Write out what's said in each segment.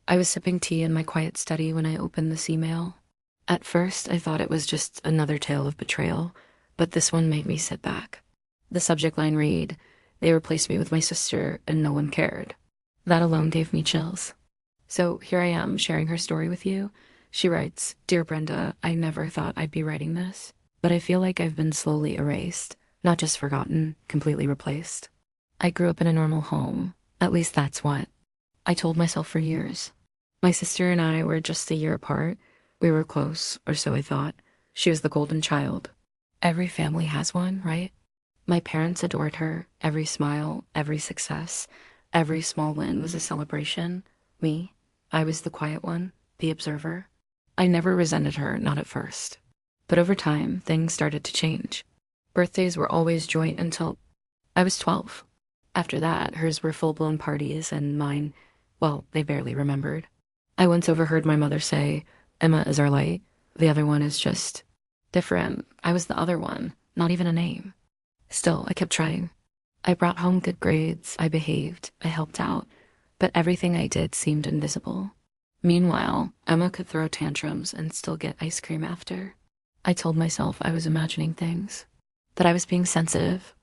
I was sipping tea in my quiet study when I opened this email. At first, I thought it was just another tale of betrayal, but this one made me sit back. The subject line read, "They replaced me with my sister and no one cared." That alone gave me chills. So here I am sharing her story with you. She writes, "Dear Brenda, I never thought I'd be writing this, but I feel like I've been slowly erased, not just forgotten, completely replaced. I grew up in a normal home. At least that's what I told myself for years. My sister and I were just a year apart. We were close, or so I thought. She was the golden child. Every family has one, right? My parents adored her. Every smile, every success, every small win was a celebration. Me, I was the quiet one, the observer. I never resented her, not at first. But over time, things started to change. Birthdays were always joint until I was 12. After that, hers were full-blown parties, and mine, well, they barely remembered. I once overheard my mother say, "Emma is our light. The other one is just different." I was the other one, not even a name. Still, I kept trying. I brought home good grades, I behaved, I helped out, but everything I did seemed invisible. Meanwhile, Emma could throw tantrums and still get ice cream after. I told myself I was imagining things, that I was being sensitive.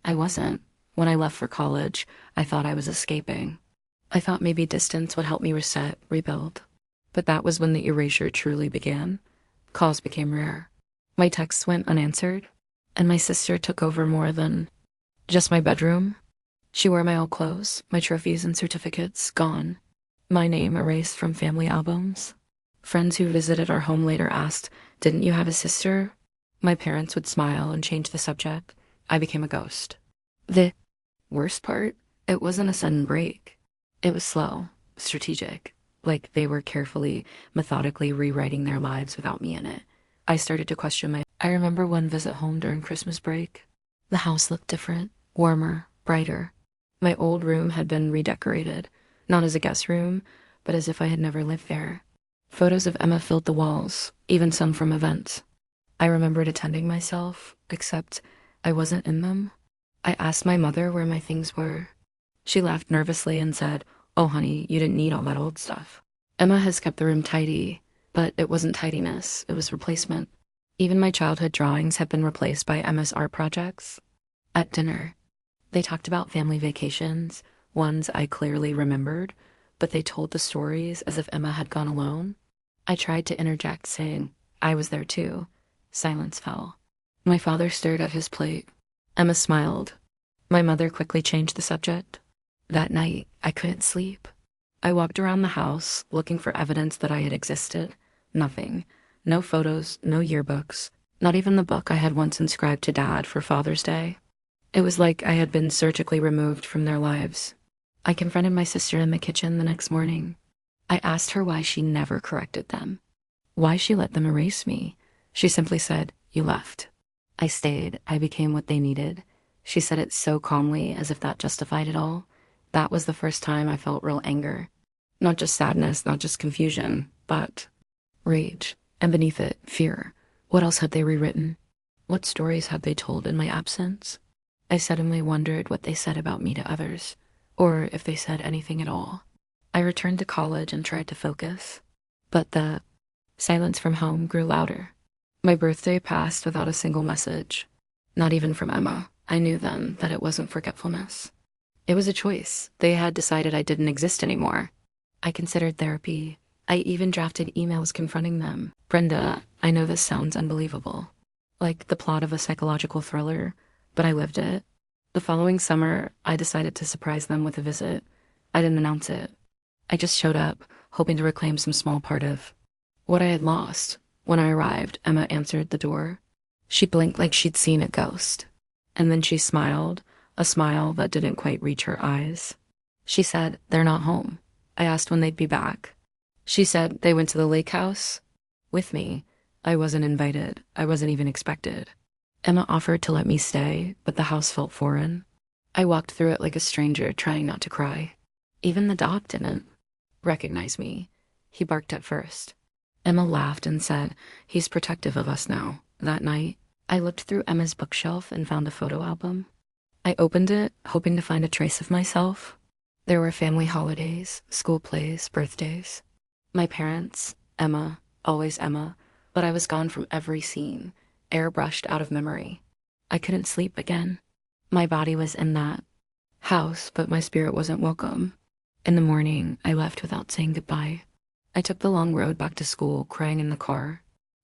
I wasn't. When I left for college, I thought I was escaping. I thought maybe distance would help me reset, rebuild. But that was when the erasure truly began. Calls became rare. My texts went unanswered, and my sister took over more than just my bedroom. She wore my old clothes, my trophies and certificates, gone. My name erased from family albums. Friends who visited our home later asked, "Didn't you have a sister?" My parents would smile and change the subject. I became a ghost. The worst part, it wasn't a sudden break. It was slow, strategic, like they were carefully, methodically rewriting their lives without me in it. I started to question I remember one visit home during Christmas break. The house looked different, warmer, brighter. My old room had been redecorated, not as a guest room, but as if I had never lived there. Photos of Emma filled the walls, even some from events. I remembered attending myself, except I wasn't in them. I asked my mother where my things were. She laughed nervously and said, "Oh, honey, you didn't need all that old stuff. Emma has kept the room tidy," but it wasn't tidiness, it was replacement. Even my childhood drawings had been replaced by Emma's art projects. At dinner, they talked about family vacations, ones I clearly remembered, but they told the stories as if Emma had gone alone. I tried to interject, saying, "I was there too." Silence fell. My father stared at his plate. Emma smiled. My mother quickly changed the subject. That night, I couldn't sleep. I walked around the house, looking for evidence that I had existed. Nothing. No photos, no yearbooks, not even the book I had once inscribed to Dad for Father's Day. It was like I had been surgically removed from their lives. I confronted my sister in the kitchen the next morning. I asked her why she never corrected them, why she let them erase me. She simply said, "You left." I stayed. I became what they needed. She said it so calmly, as if that justified it all. That was the first time I felt real anger. Not just sadness, not just confusion, but rage. And beneath it, fear. What else had they rewritten? What stories had they told in my absence? I suddenly wondered what they said about me to others, or if they said anything at all. I returned to college and tried to focus, but the silence from home grew louder. My birthday passed without a single message, not even from Emma. I knew then that it wasn't forgetfulness. It was a choice. They had decided I didn't exist anymore. I considered therapy. I even drafted emails confronting them. "Brenda, I know this sounds unbelievable, like the plot of a psychological thriller, but I lived it." The following summer, I decided to surprise them with a visit. I didn't announce it. I just showed up, hoping to reclaim some small part of what I had lost. When I arrived, Emma answered the door. She blinked like she'd seen a ghost. And then she smiled, a smile that didn't quite reach her eyes. She said, "They're not home." I asked when they'd be back. She said they went to the lake house with me. I wasn't invited. I wasn't even expected. Emma offered to let me stay, but the house felt foreign. I walked through it like a stranger, trying not to cry. Even the dog didn't recognize me. He barked at first. Emma laughed and said, "He's protective of us now." That night, I looked through Emma's bookshelf and found a photo album. I opened it, hoping to find a trace of myself. There were family holidays, school plays, birthdays. My parents, Emma, always Emma, but I was gone from every scene, airbrushed out of memory. I couldn't sleep again. My body was in that house, but my spirit wasn't welcome. In the morning, I left without saying goodbye. I took the long road back to school, crying in the car.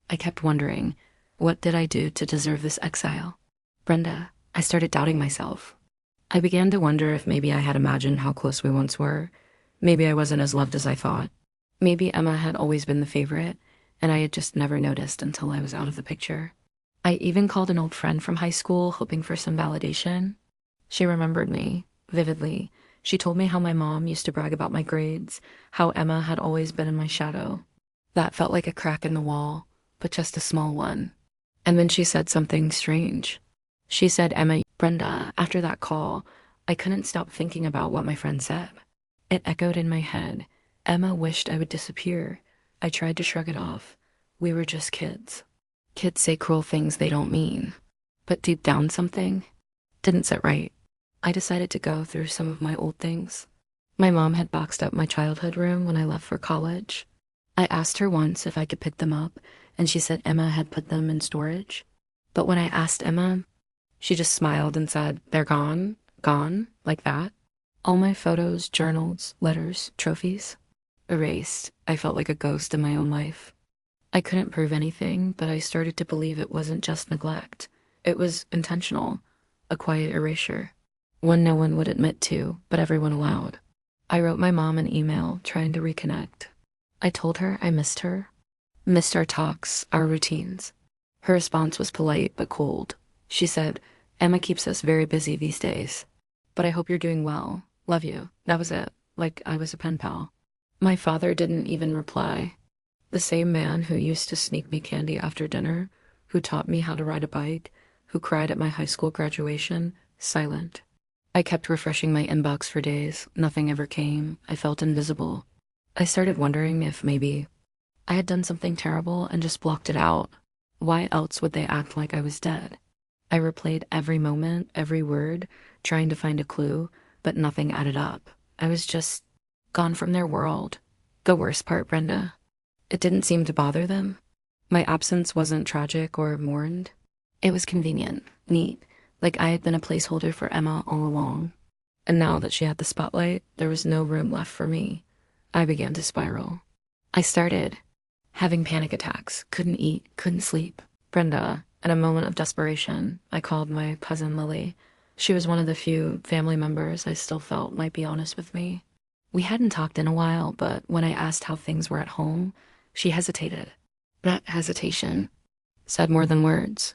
I kept wondering, what did I do to deserve this exile? Brenda, I started doubting myself. I began to wonder if maybe I had imagined how close we once were. Maybe I wasn't as loved as I thought. Maybe Emma had always been the favorite, and I had just never noticed until I was out of the picture. I even called an old friend from high school, hoping for some validation. She remembered me, vividly. She told me how my mom used to brag about my grades, how Emma had always been in my shadow. That felt like a crack in the wall, but just a small one. And then she said something strange. She said, Emma, Brenda, after that call, I couldn't stop thinking about what my friend said. It echoed in my head. Emma wished I would disappear. I tried to shrug it off. We were just kids. Kids say cruel things they don't mean. But deep down something didn't sit right. I decided to go through some of my old things. My mom had boxed up my childhood room when I left for college. I asked her once if I could pick them up, and she said Emma had put them in storage. But when I asked Emma, she just smiled and said, they're gone, like that. All my photos, journals, letters, trophies, erased. I felt like a ghost in my own life. I couldn't prove anything, but I started to believe it wasn't just neglect. It was intentional, a quiet erasure. One no one would admit to, but everyone allowed. I wrote my mom an email trying to reconnect. I told her I missed our talks, our routines. Her response was polite but cold. She said, Emma keeps us very busy these days, but I hope you're doing well. Love you. That was it. Like I was a pen pal. My father didn't even reply. The same man who used to sneak me candy after dinner, who taught me how to ride a bike, who cried at my high school graduation, silent. I kept refreshing my inbox for days. Nothing ever came. I felt invisible. I started wondering if maybe I had done something terrible and just blocked it out. Why else would they act like I was dead? I replayed every moment, every word, trying to find a clue, but nothing added up. I was just gone from their world. The worst part, Brenda, it didn't seem to bother them. My absence wasn't tragic or mourned. It was convenient, neat, like I had been a placeholder for Emma all along. And now that she had the spotlight, there was no room left for me. I began to spiral. I started having panic attacks, couldn't eat, couldn't sleep. Brenda, in a moment of desperation, I called my cousin Lily. She was one of the few family members I still felt might be honest with me. We hadn't talked in a while, but when I asked how things were at home, she hesitated. That hesitation said more than words.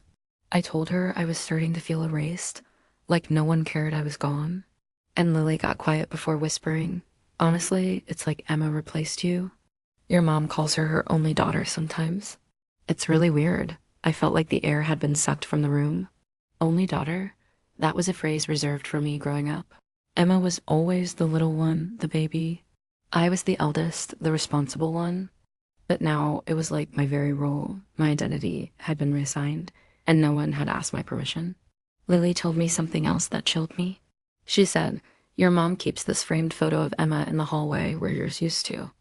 I told her I was starting to feel erased, like no one cared I was gone. And Lily got quiet before whispering, honestly, it's like Emma replaced you. Your mom calls her her only daughter sometimes. It's really weird. I felt like the air had been sucked from the room. Only daughter? That was a phrase reserved for me growing up. Emma was always the little one, the baby. I was the eldest, the responsible one. But now it was like my very role, my identity, had been reassigned, and no one had asked my permission. Lily told me something else that chilled me. She said, your mom keeps this framed photo of Emma in the hallway where yours used to.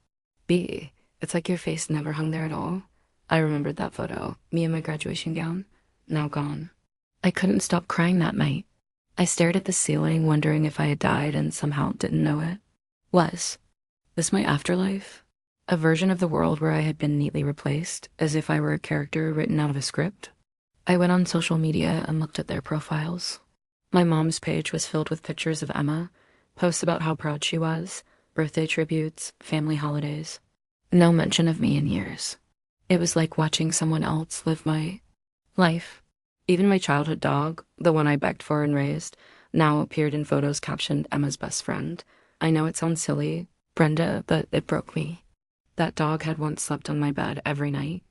B, it's like your face never hung there at all. I remembered that photo, me in my graduation gown, now gone. I couldn't stop crying that night. I stared at the ceiling, wondering if I had died and somehow didn't know it. Was this my afterlife? A version of the world where I had been neatly replaced, as if I were a character written out of a script? I went on social media and looked at their profiles. My mom's page was filled with pictures of Emma, posts about how proud she was, birthday tributes, family holidays. No mention of me in years. It was like watching someone else live my life. Even my childhood dog, the one I begged for and raised, now appeared in photos captioned Emma's best friend. I know it sounds silly, Brenda, but it broke me. That dog had once slept on my bed every night.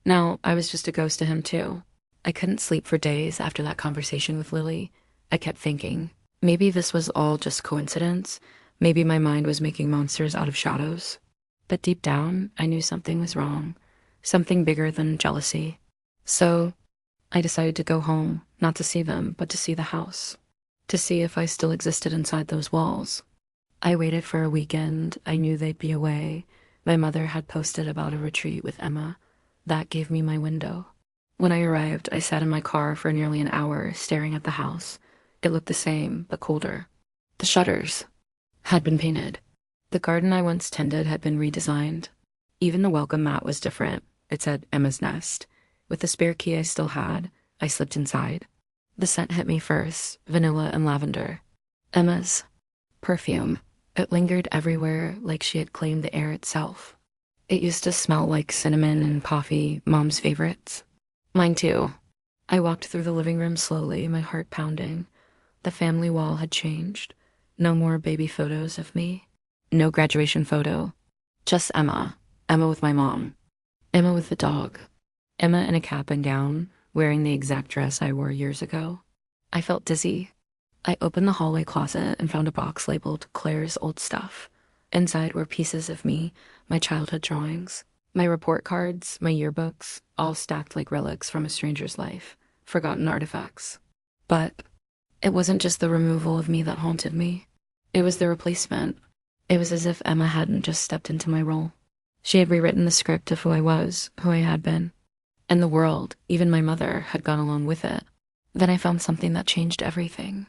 Now I was just a ghost to him too. I couldn't sleep for days after that conversation with Lily. I kept thinking, maybe this was all just coincidence. Maybe my mind was making monsters out of shadows. But deep down, I knew something was wrong. Something bigger than jealousy. So I decided to go home, not to see them, but to see the house. To see if I still existed inside those walls. I waited for a weekend. I knew they'd be away. My mother had posted about a retreat with Emma. That gave me my window. When I arrived, I sat in my car for nearly an hour, staring at the house. It looked the same, but colder. The shutters had been painted. The garden I once tended had been redesigned. Even the welcome mat was different. It said Emma's Nest. With the spare key I still had, I slipped inside. The scent hit me first, vanilla and lavender. Emma's perfume. It lingered everywhere like she had claimed the air itself. It used to smell like cinnamon and coffee, Mom's favorites. Mine too. I walked through the living room slowly, my heart pounding. The family wall had changed. No more baby photos of me. No graduation photo. Just Emma. Emma with my mom. Emma with the dog. Emma in a cap and gown, wearing the exact dress I wore years ago. I felt dizzy. I opened the hallway closet and found a box labeled Claire's old stuff. Inside were pieces of me, my childhood drawings, my report cards, my yearbooks, all stacked like relics from a stranger's life, forgotten artifacts. But it wasn't just the removal of me that haunted me. It was the replacement. It was as if Emma hadn't just stepped into my role. She had rewritten the script of who I was, who I had been. And the world, even my mother, had gone along with it. Then I found something that changed everything.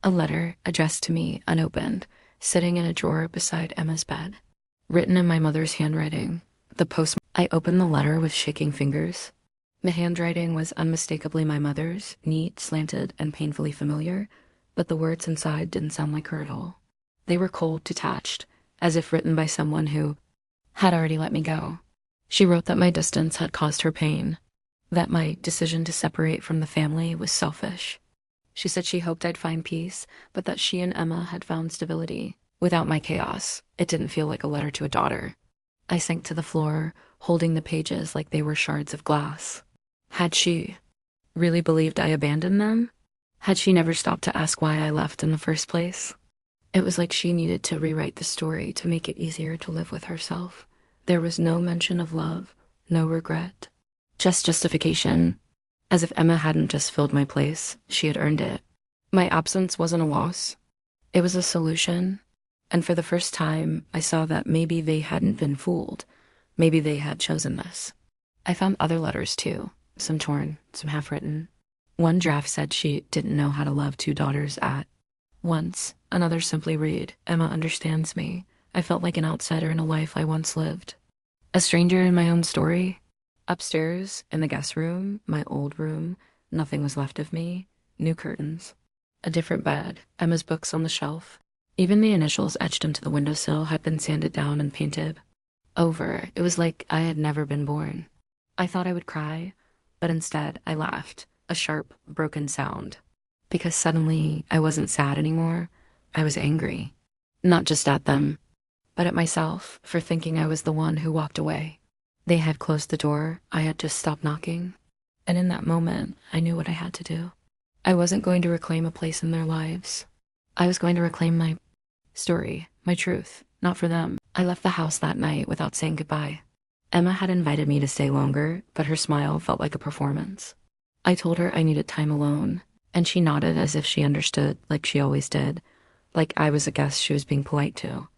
A letter addressed to me, unopened, sitting in a drawer beside Emma's bed. Written in my mother's handwriting. I opened the letter with shaking fingers. The handwriting was unmistakably my mother's, neat, slanted, and painfully familiar, but the words inside didn't sound like her at all. They were cold, detached, as if written by someone who had already let me go. She wrote that my distance had caused her pain, that my decision to separate from the family was selfish. She said she hoped I'd find peace, but that she and Emma had found stability. Without my chaos, it didn't feel like a letter to a daughter. I sank to the floor, holding the pages like they were shards of glass. Had she really believed I abandoned them? Had she never stopped to ask why I left in the first place? It was like she needed to rewrite the story to make it easier to live with herself. There was no mention of love, no regret, just justification. As if Emma hadn't just filled my place, she had earned it. My absence wasn't a loss. It was a solution. And for the first time, I saw that maybe they hadn't been fooled. Maybe they had chosen this. I found other letters too, some torn, some half-written. One draft said she didn't know how to love two daughters at once. Another simply read, Emma understands me. I felt like an outsider in a life I once lived. A stranger in my own story. Upstairs, in the guest room, my old room, nothing was left of me. New curtains. A different bed, Emma's books on the shelf. Even the initials etched into the windowsill had been sanded down and painted. Over. It was like I had never been born. I thought I would cry, but instead I laughed, a sharp, broken sound. Because suddenly I wasn't sad anymore. I was angry. Not just at them, but at myself for thinking I was the one who walked away. They had closed the door. I had just stopped knocking. And in that moment, I knew what I had to do. I wasn't going to reclaim a place in their lives. I was going to reclaim my story, my truth, not for them. I left the house that night without saying goodbye. Emma had invited me to stay longer, but her smile felt like a performance. I told her I needed time alone, and she nodded as if she understood, like she always did, like I was a guest she was being polite to.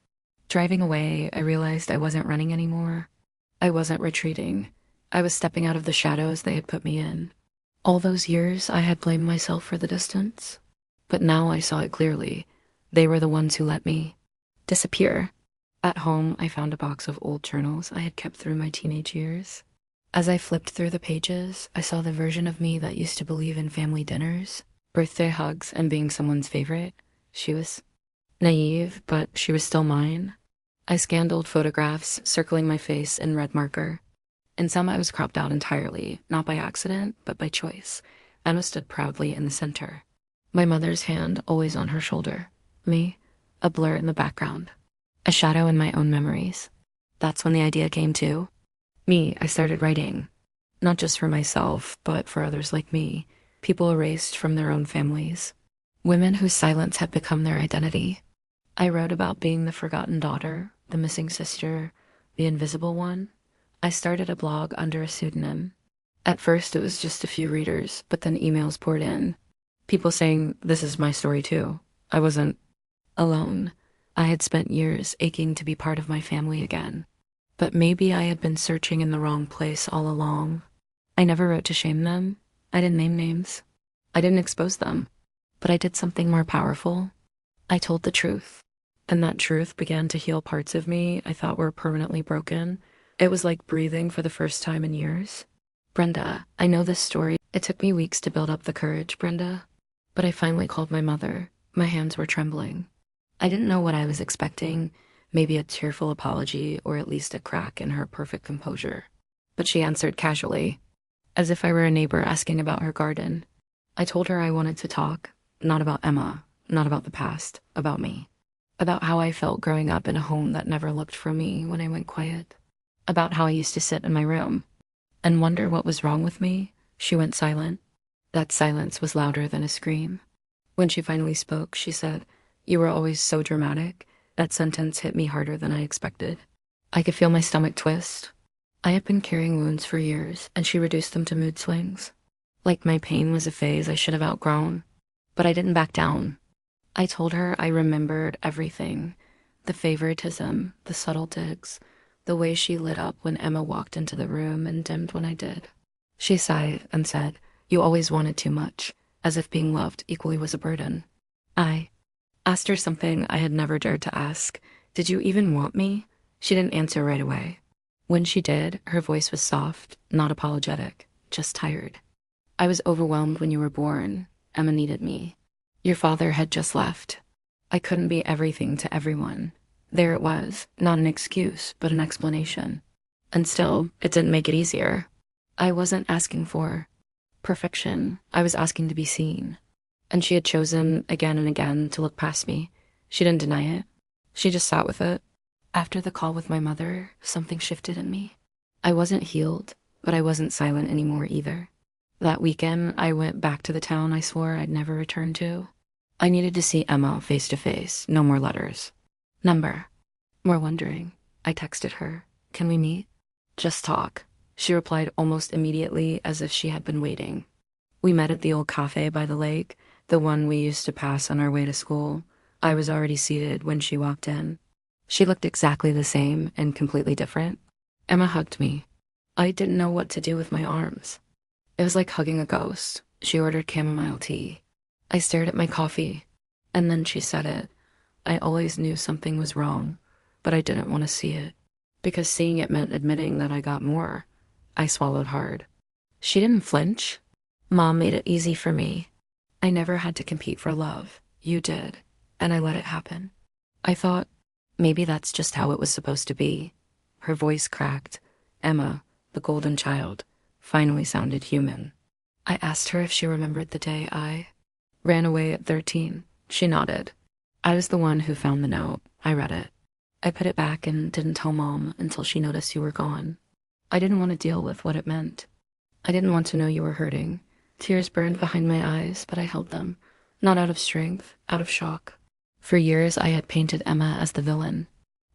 Driving away, I realized I wasn't running anymore. I wasn't retreating. I was stepping out of the shadows they had put me in. All those years, I had blamed myself for the distance. But now I saw it clearly. They were the ones who let me disappear. At home, I found a box of old journals I had kept through my teenage years. As I flipped through the pages, I saw the version of me that used to believe in family dinners, birthday hugs, and being someone's favorite. She was naive, but she was still mine. I scanned old photographs, circling my face in red marker. In some I was cropped out entirely, not by accident, but by choice. Anna stood proudly in the center. My mother's hand always on her shoulder. Me, a blur in the background. A shadow in my own memories. That's when the idea came too. I started writing. Not just for myself, but for others like me. People erased from their own families. Women whose silence had become their identity. I wrote about being the forgotten daughter, the missing sister, the invisible one. I started a blog under a pseudonym. At first it was just a few readers, but then emails poured in. People saying, this is my story too. I wasn't alone. I had spent years aching to be part of my family again. But maybe I had been searching in the wrong place all along. I never wrote to shame them. I didn't name names. I didn't expose them. But I did something more powerful. I told the truth. And that truth began to heal parts of me I thought were permanently broken. It was like breathing for the first time in years. Brenda, I know this story. It took me weeks to build up the courage, Brenda. But I finally called my mother. My hands were trembling. I didn't know what I was expecting, maybe a tearful apology or at least a crack in her perfect composure. But she answered casually, as if I were a neighbor asking about her garden. I told her I wanted to talk, not about Emma, not about the past, about me. About how I felt growing up in a home that never looked for me when I went quiet. About how I used to sit in my room and wonder what was wrong with me. She went silent. That silence was louder than a scream. When she finally spoke, she said, "You were always so dramatic." That sentence hit me harder than I expected. I could feel my stomach twist. I had been carrying wounds for years, and she reduced them to mood swings. Like my pain was a phase I should have outgrown. But I didn't back down. I told her I remembered everything. The favoritism, the subtle digs, the way she lit up when Emma walked into the room and dimmed when I did. She sighed and said, "You always wanted too much," as if being loved equally was a burden. I asked her something I had never dared to ask. "Did you even want me?" She didn't answer right away. When she did, her voice was soft, not apologetic, just tired. "I was overwhelmed when you were born. Emma needed me. Your father had just left. I couldn't be everything to everyone." There it was, not an excuse, but an explanation. And still, it didn't make it easier. I wasn't asking for perfection. I was asking to be seen. And she had chosen again and again to look past me. She didn't deny it. She just sat with it. After the call with my mother, something shifted in me. I wasn't healed, but I wasn't silent anymore either. That weekend, I went back to the town I swore I'd never return to. I needed to see Emma face to face, no more letters. "Number." More wondering. I texted her, "Can we meet?" "Just talk." She replied almost immediately, as if she had been waiting. We met at the old cafe by the lake, the one we used to pass on our way to school. I was already seated when she walked in. She looked exactly the same and completely different. Emma hugged me. I didn't know what to do with my arms. It was like hugging a ghost. She ordered chamomile tea. I stared at my coffee, and then she said it. I always knew something was wrong, but I didn't want to see it, because seeing it meant admitting that I got more. I swallowed hard. She didn't flinch. "Mom made it easy for me. I never had to compete for love. You did, and I let it happen." I thought, maybe that's just how it was supposed to be. Her voice cracked. Emma, the golden child, finally sounded human. I asked her if she remembered the day I ran away at 13. She nodded. I was the one who found the note. I read it. I put it back and didn't tell Mom until she noticed you were gone. I didn't want to deal with what it meant. I didn't want to know you were hurting. Tears burned behind my eyes, but I held them. Not out of strength, out of shock. For years I had painted Emma as the villain,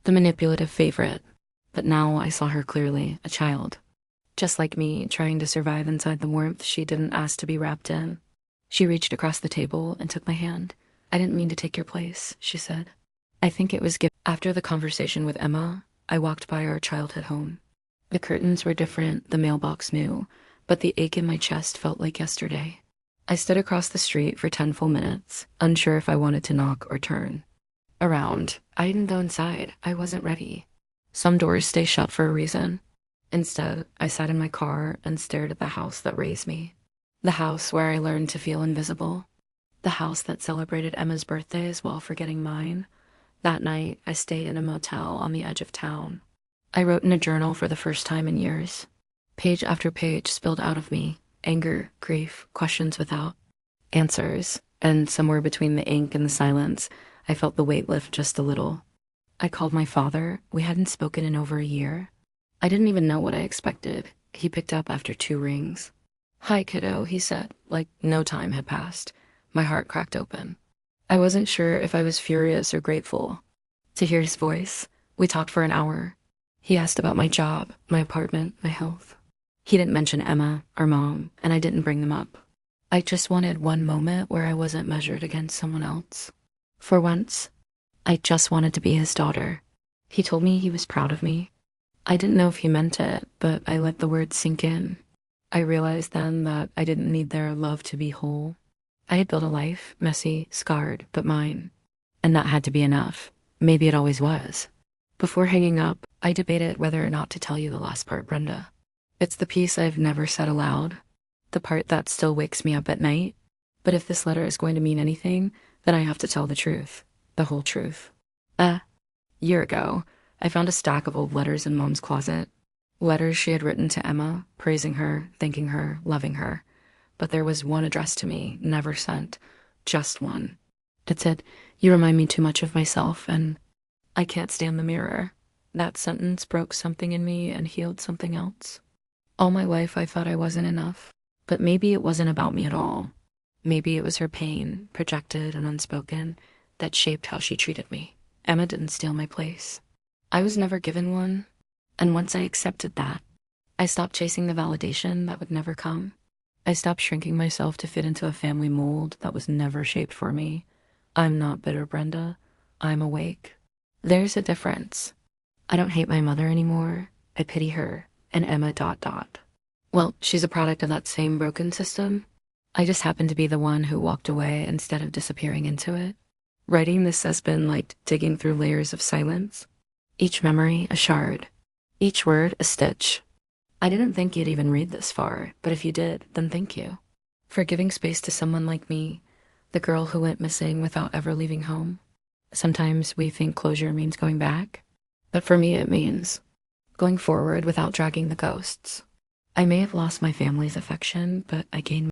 the manipulative favorite. But now I saw her clearly, a child. Just like me, trying to survive inside the warmth she didn't ask to be wrapped in. She reached across the table and took my hand. "I didn't mean to take your place," she said. I think it was after the conversation with Emma, I walked by our childhood home. The curtains were different, the mailbox new, but the ache in my chest felt like yesterday. I stood across the street for 10 full minutes, unsure if I wanted to knock or turn around. I didn't go inside. I wasn't ready. Some doors stay shut for a reason. Instead, I sat in my car and stared at the house that raised me. The house where I learned to feel invisible. The house that celebrated Emma's birthdays while forgetting mine. That night, I stayed in a motel on the edge of town. I wrote in a journal for the first time in years. Page after page spilled out of me. Anger, grief, questions without answers. And somewhere between the ink and the silence, I felt the weight lift just a little. I called my father. We hadn't spoken in over a year. I didn't even know what I expected. He picked up after 2 rings. "Hi, kiddo," he said, like no time had passed. My heart cracked open. I wasn't sure if I was furious or grateful to hear his voice. We talked for an hour. He asked about my job, my apartment, my health. He didn't mention Emma or Mom, and I didn't bring them up. I just wanted one moment where I wasn't measured against someone else. For once, I just wanted to be his daughter. He told me he was proud of me. I didn't know if he meant it, but I let the words sink in. I realized then that I didn't need their love to be whole. I had built a life, messy, scarred, but mine. And that had to be enough. Maybe it always was. Before hanging up, I debated whether or not to tell you the last part, Brenda. It's the piece I've never said aloud, the part that still wakes me up at night. But if this letter is going to mean anything, then I have to tell the truth, the whole truth. A year ago, I found a stack of old letters in Mom's closet. Letters she had written to Emma, praising her, thanking her, loving her. But there was one addressed to me, never sent. Just one. It said, "You remind me too much of myself, and I can't stand the mirror." That sentence broke something in me and healed something else. All my life I thought I wasn't enough, but maybe it wasn't about me at all. Maybe it was her pain, projected and unspoken, that shaped how she treated me. Emma didn't steal my place. I was never given one, and once I accepted that, I stopped chasing the validation that would never come. I stopped shrinking myself to fit into a family mold that was never shaped for me. I'm not bitter, Brenda. I'm awake. There's a difference. I don't hate my mother anymore. I pity her, and Emma ... Well, she's a product of that same broken system. I just happened to be the one who walked away instead of disappearing into it. Writing this has been like digging through layers of silence. Each memory a shard. Each word a stitch. I didn't think you'd even read this far, but if you did, then thank you. For giving space to someone like me, the girl who went missing without ever leaving home. Sometimes we think closure means going back, but for me it means going forward without dragging the ghosts. I may have lost my family's affection, but I gained